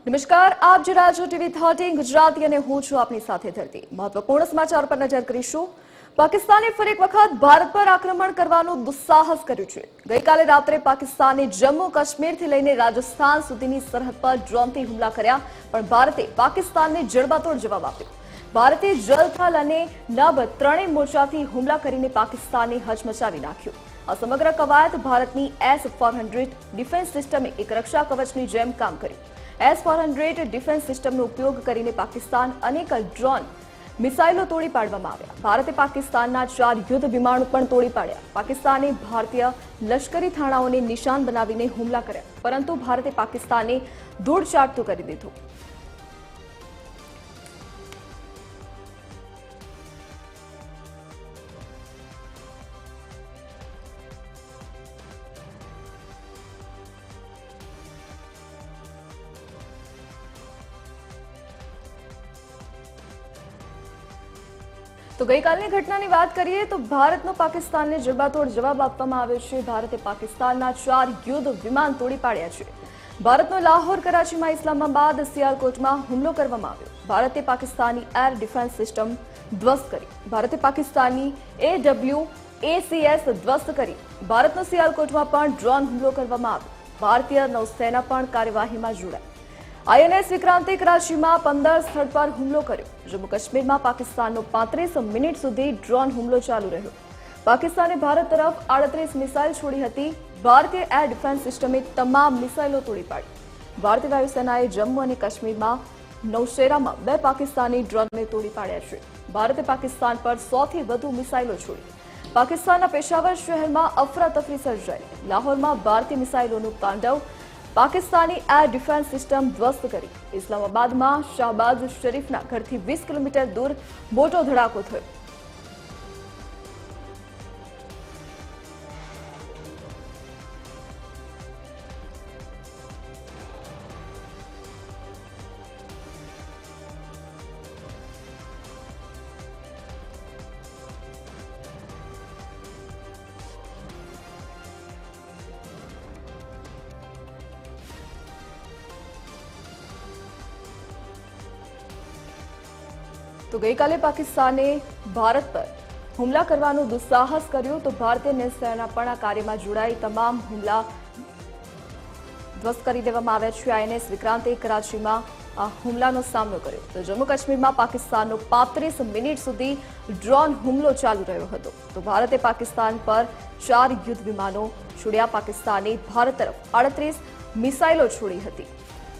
નમસ્કાર, આપ જોઈ રહ્યા છો ટીવી 13 ગુજરાતી અને હું છું આપની સાથે ધરતી। મહત્વપૂર્ણ સમાચાર પર નજર કરીશું। પાકિસ્તાને ફરી એક વખત ભારત પર આક્રમણ કરવાનું દુસ્સાહસ કર્યું છે। ગઈકાલે રાત્રે પાકિસ્તાને જમ્મુ કાશ્મીરથી લઈને રાજસ્થાન સુધીની સરહદ પર ડ્રોનથી હુમલા કર્યા, પણ ભારતે પાકિસ્તાનને જડબાતોડ જવાબ આપ્યો। ભારતે જલ, થલ અને નભ ત્રણેય મોરચાથી હુમલા કરીને પાકિસ્તાનને હચમચાવી નાખ્યું। આ સમગ્ર કવાયત ભારતની S-400 ડિફેન્સ સિસ્ટમે એક રક્ષા કવચની જેમ કામ કર્યું। S-400 ડિફેન્સ સિસ્ટમનો ઉપયોગ કરીને પાકિસ્તાન અનેક ડ્રોન મિસાઇલો તોડી પાડવામાં આવ્યા। ભારતે પાકિસ્તાનના 4 યુદ્ધ વિમાનો પણ તોડી પાડ્યા। પાકિસ્તાને ભારતીય લશ્કરી થાણાઓને નિશાન બનાવીને હુમલા કર્યા, પરંતુ ભારતે પાકિસ્તાનને ધૂળ ચાટતું કરી દીધું। તો ગઈકાલની ઘટનાની વાત કરીએ તો ભારતનો પાકિસ્તાનને જડબાતોડ જવાબ આપવામાં આવ્યો છે। ભારતે પાકિસ્તાનના 4 યુદ્ધ વિમાન તોડી પાડ્યા છે। ભારતનો લાહોર, કરાચીમાં, ઇસ્લામાબાદ, સિયાલકોટમાં હુમલો કરવામાં આવ્યો। ભારતે પાકિસ્તાની એર ડિફેન્સ સિસ્ટમ ધ્વસ્ત કરી। ભારતે પાકિસ્તાની AWACS ધ્વસ્ત કરી। ભારતનો સિયાલકોટમાં પણ ડ્રોન હુમલો કરવામાં આવ્યો। ભારતીય નૌસેના પણ કાર્યવાહીમાં જોડાઈ। INS વિક્રાંતે કરાચીમાં 15 સ્થળ પર હુમલો કર્યો। જમ્મુ કાશ્મીરમાં પાકિસ્તાનનો 35 મિનિટ સુધી ડ્રોન હુમલો ચાલુ રહ્યો। પાકિસ્તાને ભારત તરફ 38 મિસાઇલ છોડી હતી। ભારતીય એર ડિફેન્સ સિસ્ટમે તમામ મિસાઇલો તોડી પાડી। ભારતીય વાયુસેનાએ જમ્મુ અને કાશ્મીરમાં નૌશેરામાં 2 પાકિસ્તાની ડ્રોનને તોડી પાડ્યા છે। ભારતે પાકિસ્તાન પર 100થી વધુ મિસાઇલો છોડી। પાકિસ્તાનના પેશાવર શહેરમાં અફરાતફરી સર્જાઈ। લાહોરમાં ભારતીય મિસાઇલોનું તાંડવ। પાકિસ્તાની એર ડિફેન્સ સિસ્ટમ ધ્વસ્ત કરી। ઇસ્લામાબાદમાં શાહબાઝ શરીફના ઘરથી 20 કિલોમીટર દૂર મોટો ધડાકો થયો। તો ગઈકાલે પાકિસ્તાને ભારત પર હુમલા કરવાનું દુસ્સાહસ કર્યું, તો ભારતીય નૌસેના પણ આ કાર્યમાં જોડાઈ તમામ હુમલા ધ્વસ્ત કરી દેવામાં આવ્યા છે। INS વિક્રાંતે કરાચીમાં આ હુમલાનો સામનો કર્યો। તો જમ્મુ કાશ્મીરમાં પાકિસ્તાનનો 35 મિનિટ સુધી ડ્રોન હુમલો ચાલુ રહ્યો હતો। તો ભારતે પાકિસ્તાન પર 4 યુદ્ધ વિમાનો છોડ્યા। પાકિસ્તાને ભારત તરફ 38 મિસાઇલો છોડી હતી।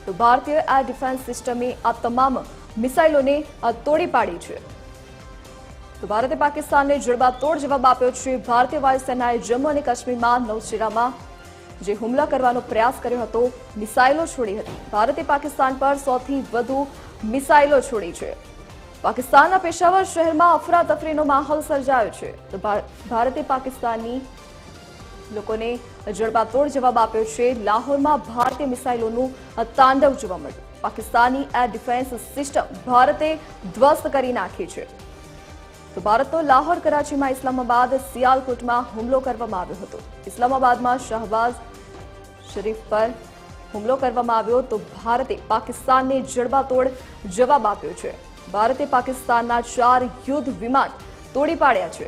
તો ભારતીય એર ડિફેન્સ સિસ્ટમે આ તમામ મિસાઇલોને તોડી પાડી છે। તો ભારતે પાકિસ્તાનને જડબાતોડ જવાબ આપ્યો છે। ભારતીય વાયુસેનાએ જમ્મુ અને કાશ્મીરમાં નૌશેરામાં જે હુમલા કરવાનો પ્રયાસ કર્યો હતો, મિસાઇલો છોડી હતી। ભારતે પાકિસ્તાન પર 100થી વધુ મિસાઇલો છોડી છે। પાકિસ્તાનના પેશાવર શહેરમાં અફરાતફરીનો માહોલ સર્જાયો છે। તો ભારતે પાકિસ્તાની લોકોને જડબાતોડ જવાબ આપ્યો છે। લાહોરમાં ભારતીય મિસાઇલોનું તાંડવ જોવા મળ્યું। પાકિસ્તાની એર ડિફેન્સ સિસ્ટમ ભારતે ધ્વસ્ત કરી નાખી છે। તો ભારતનો લાહોર, કરાચીમાં, ઇસ્લામાબાદ, સિયાલકોટમાં હુમલો કરવામાં આવ્યો હતો। ઇસ્લામાબાદમાં શાહબાઝ શરીફ પર હુમલો કરવામાં આવ્યો, તો ભારતે પાકિસ્તાનને જડબાતોડ જવાબ આપ્યો છે। ભારતે પાકિસ્તાનના 4 યુદ્ધ વિમાન તોડી પાડ્યા છે।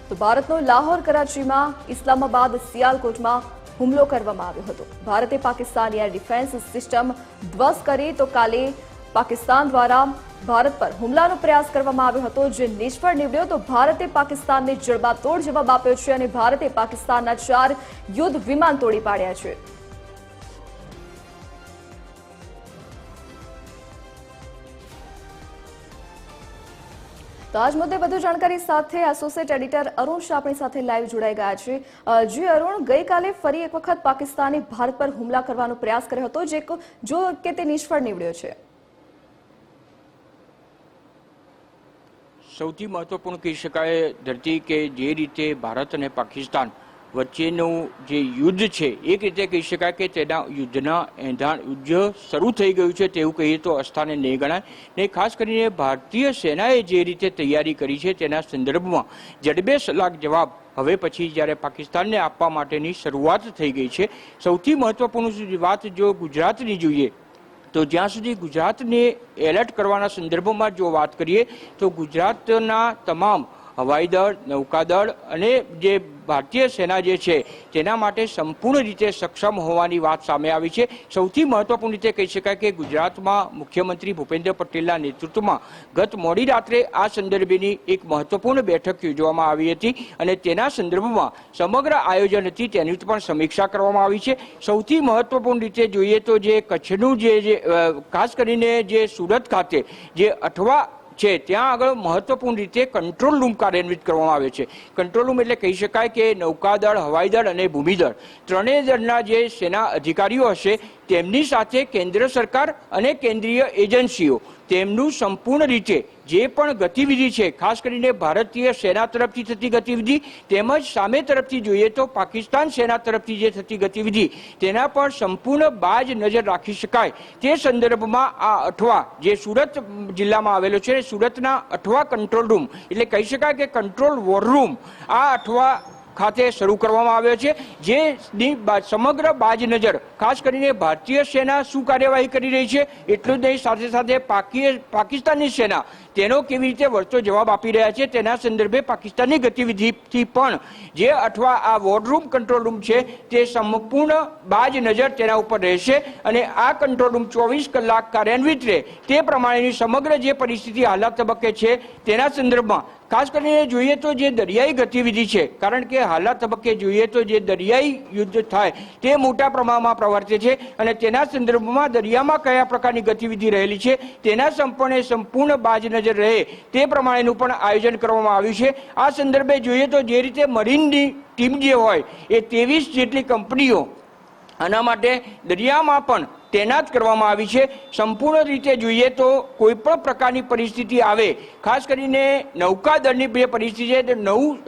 તો ભારતનો લાહોર, કરાચીમાં, ઇસ્લામાબાદ, સિયાલકોટમાં હુમલો કરવામાં આવ્યો હતો। ભારતે પાકિસ્તાની એર ડિફેન્સ સિસ્ટમ ધ્વસ્ત કરી। તો કાલે પાકિસ્તાન દ્વારા ભારત પર હુમલાનો પ્રયાસ કરવામાં આવ્યો હતો, જે નિષ્ફળ નીવડ્યો। તો ભારતે પાકિસ્તાનને જડબાતોડ જવાબ આપ્યો છે અને ભારતે પાકિસ્તાનના 4 યુદ્ધ વિમાન તોડી પાડ્યા છે। તો આજ મુદ્દે વધુ જાણકારી સાથે એસોસિએટ એડિટર અરુણ શાહ આપણી સાથે લાઈવ જોડાઈ ગયા છે। જી અરુણ, ગઈકાલે ફરી એક વખત પાકિસ્તાને ભારત પર હુમલા કરવાનો પ્રયાસ કર્યો હતો, જો કે તે નિષ્ફળ નીવડ્યો છે। સૌથી મહત્વપૂર્ણ કહી શકાય ધરતી કે જે રીતે ભારત અને પાકિસ્તાન વચ્ચેનું જે યુદ્ધ છે, એક રીતે કહી શકાય કે તેના યુદ્ધના એંધાણ યુદ્ધ શરૂ થઈ ગયું છે તેવું કહીએ તો અસ્થાને નહીં ગણાય। ને ખાસ કરીને ભારતીય સેનાએ જે રીતે તૈયારી કરી છે તેના સંદર્ભમાં જડબે સલાક જવાબ હવે પછી જ્યારે પાકિસ્તાનને આપવા માટેની શરૂઆત થઈ ગઈ છે। સૌથી મહત્વપૂર્ણ વાત જો ગુજરાતની જોઈએ તો જ્યાં સુધી ગુજરાતને એલર્ટ કરવાના સંદર્ભમાં જો વાત કરીએ તો ગુજરાતના તમામ હવાઈ દળ, નૌકાદળ અને જે ભારતીય સેના જે છે તેના માટે સંપૂર્ણ રીતે સક્ષમ હોવાની વાત સામે આવી છે. સૌથી મહત્વપૂર્ણ રીતે કહી શકાય કે ગુજરાતમાં મુખ્યમંત્રી ભૂપેન્દ્ર પટેલના નેતૃત્વમાં ગત મોડી રાત્રે આ સંદર્ભેની એક મહત્વપૂર્ણ બેઠક યોજવામાં આવી હતી અને તેના સંદર્ભમાં સમગ્ર આયોજન હતી તેની પણ સમીક્ષા કરવામાં આવી છે. સૌથી મહત્વપૂર્ણ રીતે જોઈએ તો જે કચ્છનું જે ખાસ કરીને જે સુરત ખાતે જે અઠવા છે ત્યાં આગળ મહત્વપૂર્ણ રીતે કંટ્રોલ રૂમ કાર્યાન્વિત કરવામાં આવે છે. કંટ્રોલ રૂમ એટલે કહી શકાય કે નૌકાદળ, હવાઈ દળ અને ભૂમિદળ ત્રણેય દળના જે સેના અધિકારીઓ હશે તેમની સાથે કેન્દ્ર સરકાર અને કેન્દ્રીય એજન્સીઓ તેમનું સંપૂર્ણ રીતે જે પણ ગતિવિધિ છે, ખાસ કરીને ભારતીય સેના તરફથી થતી ગતિવિધિ તેમજ સામે તરફથી જોઈએ તો પાકિસ્તાન સેના તરફથી જે થતી ગતિવિધિ તેના પર સંપૂર્ણ બાજ નજર રાખી શકાય તે સંદર્ભમાં આ અઠવા જે સુરત જિલ્લામાં આવેલો છે, સુરતના અઠવા કંટ્રોલ રૂમ એટલે કહી શકાય કે કંટ્રોલ વોર રૂમ આ અઠવા ખાતે શરૂ કરવામાં આવ્યો છે, જેની સમગ્ર બાજ નજર ખાસ કરીને ભારતીય સેના શું કાર્યવાહી કરી રહી છે એટલું જ નહીં, સાથે સાથે પાકિસ્તાનની સેના તેનો કેવી રીતે વળતો જવાબ આપી રહ્યા છે તેના સંદર્ભે પાકિસ્તાનની ગતિવિધિથી પણ જે અઠવા આ વોર રૂમ કંટ્રોલ રૂમ છે તે સંપૂર્ણ બાજ નજર તેના ઉપર રહેશે અને આ કંટ્રોલ રૂમ 24 કલાક કાર્યાન્વિત રહે તે પ્રમાણેની સમગ્ર જે પરિસ્થિતિ હાલના તબક્કે છે તેના સંદર્ભમાં ખાસ કરીને જોઈએ તો જે દરિયાઈ ગતિવિધિ છે, કારણ કે હાલના તબક્કે જોઈએ તો જે દરિયાઈ યુદ્ધ થાય તે મોટા પ્રમાણમાં પ્રવર્તે છે અને તેના સંદર્ભમાં દરિયામાં કયા પ્રકારની ગતિવિધિ રહેલી છે તેના સંપૂર્ણ બાજ નજર રહે તે પ્રમાણેનું પણ આયોજન કરવામાં આવ્યું છે. આ સંદર્ભે જોઈએ તો જે રીતે મરીનની ટીમ જે હોય એ 23 જેટલી કંપનીઓ આના માટે દરિયામાં પણ તૈનાત કરવામાં આવી છે. સંપૂર્ણ રીતે જોઈએ તો કોઈ પણ પ્રકારની પરિસ્થિતિ આવે, ખાસ કરીને નૌકાદળની જે પરિસ્થિતિ છે તે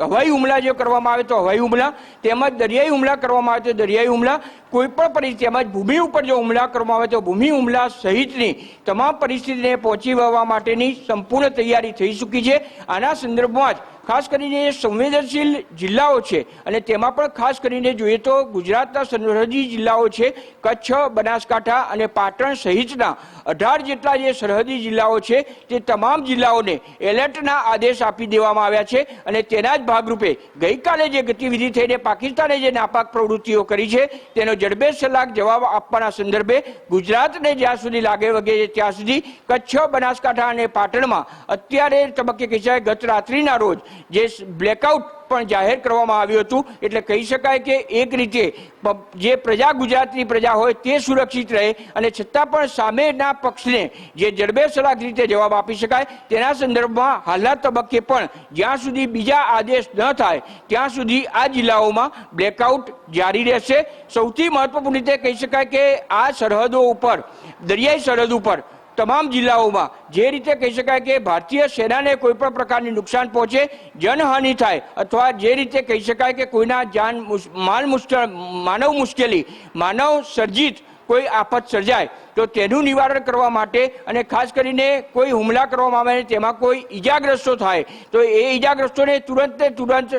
હવાઈ હુમલા જો કરવામાં આવે તો હવાઈ હુમલા તેમજ દરિયાઈ હુમલા કરવામાં આવે તો દરિયાઈ હુમલા, કોઈ પણ પરિસ્થિતિ તેમજ ભૂમિ ઉપર જો હુમલા કરવામાં આવે તો ભૂમિ હુમલા સહિતની તમામ પરિસ્થિતિને પહોંચી વળવા માટેની સંપૂર્ણ તૈયારી થઈ ચૂકી છે. આના સંદર્ભમાં જ ખાસ કરીને સંવેદનશીલ જિલ્લાઓ છે અને તેમાં પણ ખાસ કરીને જોઈએ તો ગુજરાતના સરહદી જિલ્લાઓ છે, કચ્છ, બનાસકાંઠા અને પાટણ સહિતના 18 જેટલા જે સરહદી જિલ્લાઓ છે તે તમામ જિલ્લાઓને એલર્ટના આદેશ આપી દેવામાં આવ્યા છે અને તેના જ ભાગરૂપે ગઈકાલે જે ગતિવિધિ થઈને પાકિસ્તાને જે નાપાક પ્રવૃત્તિઓ કરી છે તેનો જડબે સલાક જવાબ આપવાના સંદર્ભે ગુજરાતને જ્યાં સુધી લાગે વગે ત્યાં સુધી કચ્છ, બનાસકાંઠા અને પાટણમાં અત્યારે તબક્કે કહી શકાય ગત રાત્રિના રોજ જે બ્લેકઆઉટ પણ જાહેર કરવામાં આવ્યું હતું. એટલે કહી શકાય કે એક રીતે જે પ્રજા, ગુજરાતની પ્રજા હોય તે સુરક્ષિત રહે અને છતાં પણ સામેના પક્ષને જે જડબે સલાક રીતે જવાબ આપી શકાય તેના સંદર્ભમાં હાલના તબક્કે પણ જ્યાં સુધી બીજા આદેશ ન થાય ત્યાં સુધી આ જિલ્લાઓમાં બ્લેકઆઉટ જારી રહેશે. સૌથી મહત્વપૂર્ણ રીતે કહી શકાય કે આ સરહદો ઉપર, દરિયાઈ સરહદ ઉપર તમામ જિલ્લાઓમાં જે રીતે કહી શકાય કે ભારતીય સેનાને કોઈ પણ પ્રકારની નુકસાન પહોંચે, જનહાનિ થાય અથવા જે રીતે કહી શકાય કે કોઈના માનવ મુશ્કેલી, માનવ સર્જિત કોઈ આફત સર્જાય તો તેનું નિવારણ કરવા માટે અને ખાસ કરીને કોઈ હુમલા કરવામાં આવે તેમાં કોઈ ઈજાગ્રસ્તો થાય તો એ ઈજાગ્રસ્તોને તુરંત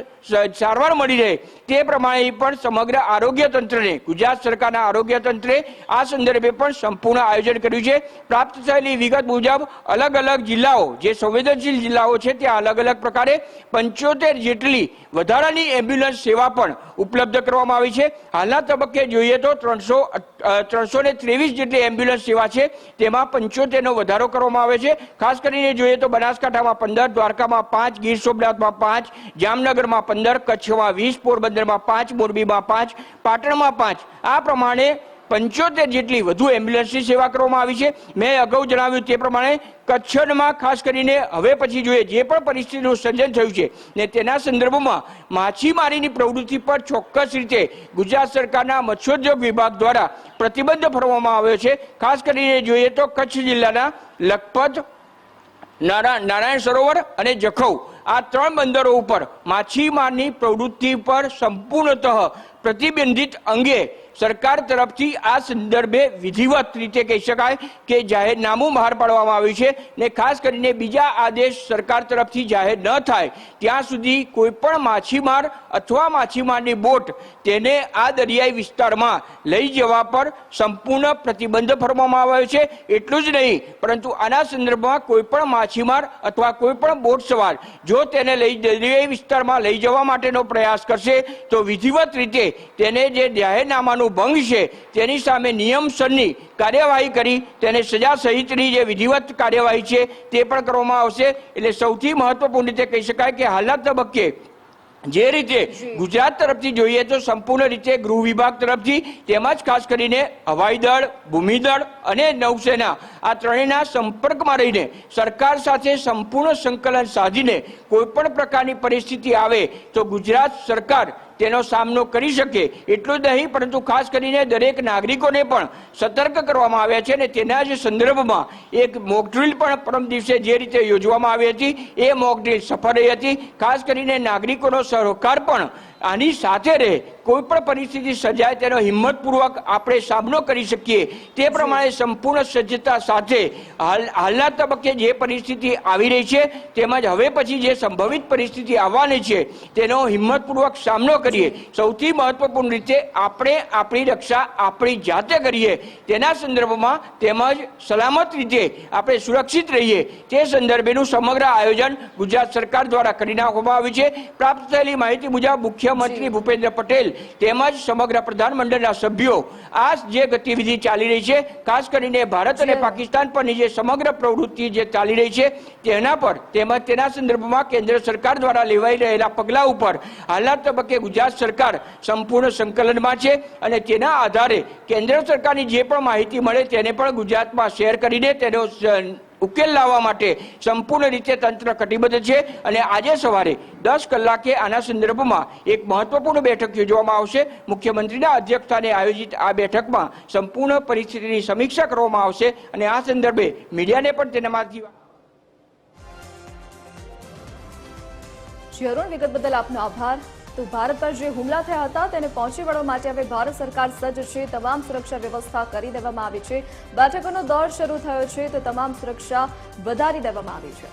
સારવાર મળી રહે તે પ્રમાણે પણ સમગ્ર આરોગ્ય તંત્રને, ગુજરાત સરકારના આરોગ્ય તંત્રે આ સંદર્ભે પણ સંપૂર્ણ આયોજન કર્યું છે. પ્રાપ્ત થયેલી વિગત મુજબ અલગ અલગ જિલ્લાઓ જે સંવેદનશીલ જિલ્લાઓ છે ત્યાં અલગ અલગ પ્રકારે 75 જેટલી વધારાની એમ્બ્યુલન્સ સેવા પણ ઉપલબ્ધ કરવામાં આવી છે. હાલના તબક્કે જોઈએ તો 323 જેટલી એમ્બ્યુલન્સ સેવા છે તેમાં 75નો વધારો કરવામાં આવે છે. ખાસ કરીને જોઈએ તો બનાસકાંઠામાં 15, દ્વારકામાં 5, ગીર સોમનાથમાં 5, જામનગરમાં 15, કચ્છમાં 20, પોરબંદરમાં 5, મોરબીમાં 5, પાટણમાં 5 આ પ્રમાણે 75 જેટલી વધુ એમ્બ્યુલન્સની સેવા કરવામાં આવી છે. મેં અગાઉ જણાવ્યું તે પ્રમાણે કચ્છમાં ખાસ કરીને હવે પછી જોઈએ જે પણ પરિસ્થિતિનું સર્જન થયું છે ને તેના સંદર્ભમાં માછીમારીની પ્રવૃત્તિ પર ચોક્કસ રીતે ગુજરાત સરકારના મત્સ્યોદ્યોગ વિભાગ દ્વારા પ્રતિબંધ ફરવામાં આવ્યો છે. ખાસ કરીને જોઈએ તો કચ્છ જિલ્લાના લખપત, નારાયણ સરોવર અને જખૌ આ 3 બંદરો ઉપર માછીમારની પ્રવૃત્તિ પર સંપૂર્ણતઃ પ્રતિબંધિત અંગે સરકાર તરફથી આ સંદર્ભે વિધિવત રીતે કહી શકાય કે જાહેરનામું બહાર પાડવામાં આવ્યું છે ને ખાસ કરીને બીજા આદેશ સરકાર તરફથી જાહેર ન થાય ત્યાં સુધી કોઈ પણ માછીમાર અથવા માછીમારની બોટ તેને આ દરિયાઈ વિસ્તારમાં લઈ જવા પર સંપૂર્ણ પ્રતિબંધ ફરવામાં આવ્યો છે। એટલું જ નહીં પરંતુ આના સંદર્ભમાં કોઈ પણ માછીમાર અથવા કોઈ પણ બોટ સવાર જો તેને દરિયાઈ વિસ્તારમાં લઈ જવા માટેનો પ્રયાસ કરશે તો વિધિવત રીતે તેને જે જાહેરનામાનું ભંગ છે તેની સામે નિયમસરની કાર્યવાહી કરી તેને સજા સહિતની જે વિધિવત કાર્યવાહી છે તે પણ કરવામાં આવશે। એટલે સૌથી મહત્વપૂર્ણ રીતે કહી શકાય કે હાલના તબક્કે જે રીતે ગુજરાત તરફથી જોઈએ તો સંપૂર્ણ રીતે ગૃહ વિભાગ તરફથી તેમજ ખાસ કરીને હવાઈ દળ, ભૂમિદળ અને નૌસેના આ ત્રણેયના સંપર્કમાં રહીને સરકાર સાથે સંપૂર્ણ સંકલન સાધીને કોઈ પણ પ્રકારની પરિસ્થિતિ આવે તો ગુજરાત સરકાર તેનો સામનો કરી શકે। એટલું જ નહીં પરંતુ ખાસ કરીને દરેક નાગરિકોને પણ સતર્ક કરવામાં આવ્યા છે અને તેના જ સંદર્ભમાં એક મોક ડ્રીલ પણ પરમ દિવસે જે રીતે યોજવામાં આવી હતી એ મોક ડ્રીલ સફળ રહી હતી। ખાસ કરીને નાગરિકોનો સહકાર પણ આની સાથે રહે કોઈ પણ પરિસ્થિતિ સર્જાય તેનો હિંમતપૂર્વક આપણે સામનો કરી શકીએ તે પ્રમાણે સંપૂર્ણ સજ્જતા સાથે હાલના તબક્કે જે પરિસ્થિતિ આવી રહી છે તેમજ હવે પછી જે સંભવિત પરિસ્થિતિ આવવાની છે તેનો હિંમતપૂર્વક સામનો કરીએ। સૌથી મહત્વપૂર્ણ રીતે આપણે આપણી રક્ષા આપણી જાતે કરીએ તેના સંદર્ભમાં તેમજ સલામત રીતે આપણે સુરક્ષિત રહીએ તે સંદર્ભેનું સમગ્ર આયોજન ગુજરાત સરકાર દ્વારા કરી નાખવામાં આવ્યું છે। પ્રાપ્ત થયેલી માહિતી મુજબ મુખ્યમંત્રી ભૂપેન્દ્ર પટેલ તેમજ સમગ્ર પ્રધાનમંડળના સભ્યો આ જે ગતિવિધિ ચાલી રહી છે ખાસ કરીને ભારત અને પાકિસ્તાન પરની જે સમગ્ર પ્રવૃત્તિ જે ચાલી રહી છે તેના પર તેમજ તેના સંદર્ભમાં કેન્દ્ર સરકાર દ્વારા લેવાઈ રહેલા પગલાં ઉપર હાલના તબક્કે ગુજરાત સરકાર સંપૂર્ણ સંકલનમાં છે અને તેના આધારે કેન્દ્ર સરકારની જે પણ માહિતી મળે તેને પણ ગુજરાતમાં શેર કરીને તેનો ઉકેલ લાવવા માટે સંપૂર્ણ રીતે તંત્ર કટિબદ્ધ છે અને આજે સવારે 10 કલાકે આના સંદર્ભમાં એક મહત્વપૂર્ણ બેઠક યોજવામાં આવશે। મુખ્યમંત્રીના અધ્યક્ષસ્થાને આયોજિત આ બેઠકમાં સંપૂર્ણ પરિસ્થિતિની સમીક્ષા કરવામાં આવશે અને આ સંદર્ભે મીડિયાને પણ તેનામાંથી અરુણ વિગત બદલ આપનો આભાર। તો ભારત પર જે હુમલા થયા હતા તેને પહોંચી વળવા માટે હવે ભારત સરકાર સજ્જ છે। તમામ સુરક્ષા વ્યવસ્થા કરી દેવામાં આવી છે। બેઠકોનો દોર શરૂ થયો છે તો તમામ સુરક્ષા વધારી દેવામાં આવી છે।